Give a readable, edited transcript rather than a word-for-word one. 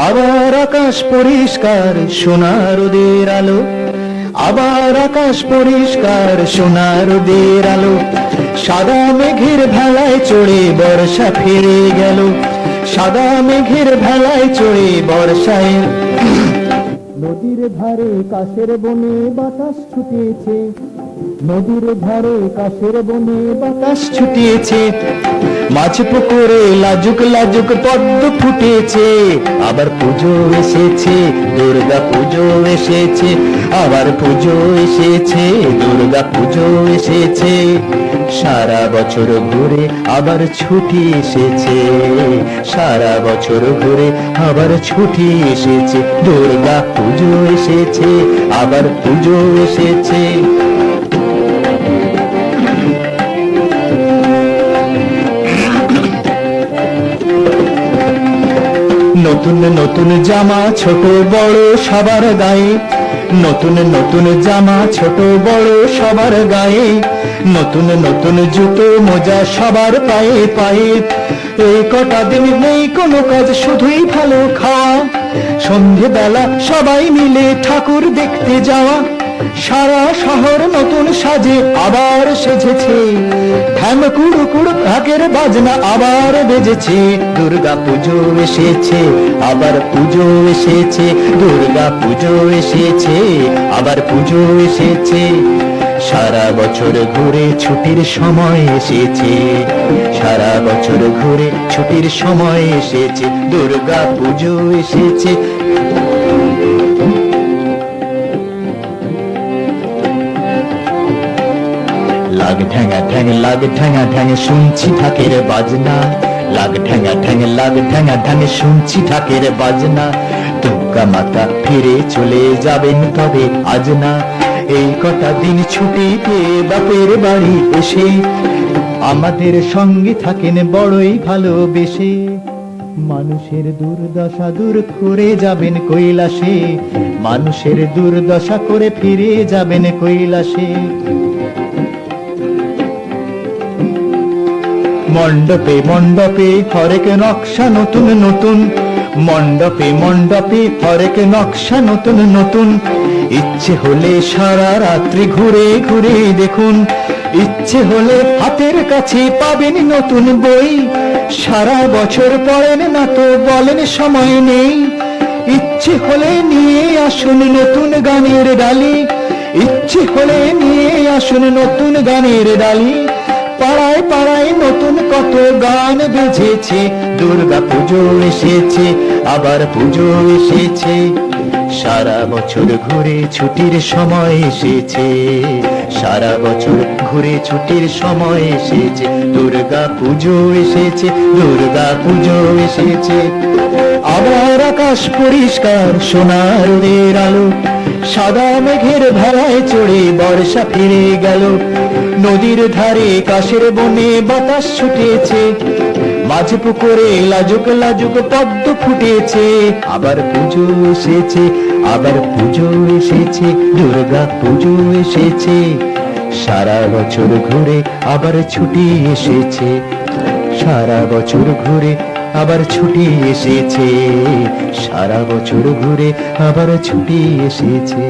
আবার আকাশ পরিষ্কার সোনা রোদের আলো, আবার আকাশ পরিষ্কার সোনা রোদের আলো, সাদা মেঘের ভেলায় চড়ে বর্ষা ফিরে গেল, সাদা মেঘের ভেলায় চড়ে বর্ষায়। নদীর ধারে কাশের বনে বাতাস ছুটিয়েছে, নদীর ধারে কাশের বনে বাতাস ছুটিয়েছে, মাছ পুকুরে লাজুক লাজুক পদ্ম ফুটেছে, আবার পুজো এসেছে, দুর্গা পুজো এসেছে, আবার পুজো এসেছে, দুর্গা পুজো এসেছে, সারা বছর ঘুরে আবার ছুটি এসেছে, সারা বছর ঘুরে আবার ছুটি এসেছে, দুর্গা পুজো এসেছে, আবার পুজো এসেছে। নতুন নতুন জামা ছোট বড় সবার গায়ে, নতুন নতুন জামা ছোট বড় সবার গায়ে, নতুন নতুন জুতো মোজা সবার পায়ে পায়ে, এই কটা দিন নেই কোনো কাজ শুধুই ভালো খাওয়া, সন্ধেবেলা সবাই মিলে ঠাকুর দেখতে যাওয়া, সারা শহর নতুন সাজে আবার সেজেছে, ঢ্যাম কুড়ু কুড়ু ঢাকের বাজনা আবার বেজেছে, দুর্গা পুজো এসেছে, আবার পুজো এসেছে, দুর্গা পুজো এসেছে, আবার পুজো এসেছে, সারা বছর ঘুরে ছুটির সময় এসেছে, সারা বছর ঘুরে ছুটির সময় এসেছে, দুর্গা পুজো এসেছে। লাগ ঠ্যাঙা ঠ্যাং লাগ ঠ্যাঙা ঠ্যাং শুনছি ঢাকের বাজনা, লাগ ঠ্যাঙা ঠ্যাং লাগ ঠ্যাঙা ঠ্যাং শুনছি ঢাকের বাজনা, দুর্গা মাতা ফিরে চলে যাবেন তবে আজ না, এই কটা দিন ছুটিতে বাপের বাড়ি এসে আমাদের সঙ্গে থাকেন বড়ই ভালোবেসে, মানুষের দুর্দশা দূর করে যাবেন কৈলাসে, মানুষের দুর্দশা করে ফিরে যাবেন কৈলাসে। মণ্ডপে মণ্ডপে হরেক নকশা নতুন নতুন, মণ্ডপে মণ্ডপে হরেক নকশা নতুন নতুন, ইচ্ছে হলে সারা রাত্রি ঘুরে ঘুরে দেখুন, ইচ্ছে হলে হাতের কাছে পাবেন নতুন বই, সারা বছর পড়েন না তো বলেন সময় নেই, ইচ্ছে হলে নিয়ে আসুন নতুন গানের ডালি, ইচ্ছে হলে নিয়ে আসুন নতুন গানের ডালি, পাড়ায় পাড়ায় নতুন কত গান বেজেছে, দুর্গা পুজো এসেছে, আবার পুজো এসেছে, সারা বছর ঘুরে ছুটির সময় এসেছে, সারা বছর ঘুরে ছুটির সময় এসেছে, দুর্গা পুজো এসেছে, দুর্গা পুজো এসেছে, আবার আকাশ পরিষ্কার সোনা রোদের আলো, সাদা মেঘের ভেলায় চড়ে বর্ষা ফিরে গেল, নদীর ধারে কাশের বনে বাতাস ছুটেছে, মাঝ পুকুরে লাজুক লাজুক পদ্ম ফুটেছে, আবার পুজো এসেছে, আবার পুজো এসেছে, দুর্গা পুজো এসেছে, সারা বছর ঘুরে আবার ছুটি এসেছে, সারা বছর ঘুরে আবার ছুটি এসেছে, সারা বছর ঘুরে আবার ছুটি এসেছে।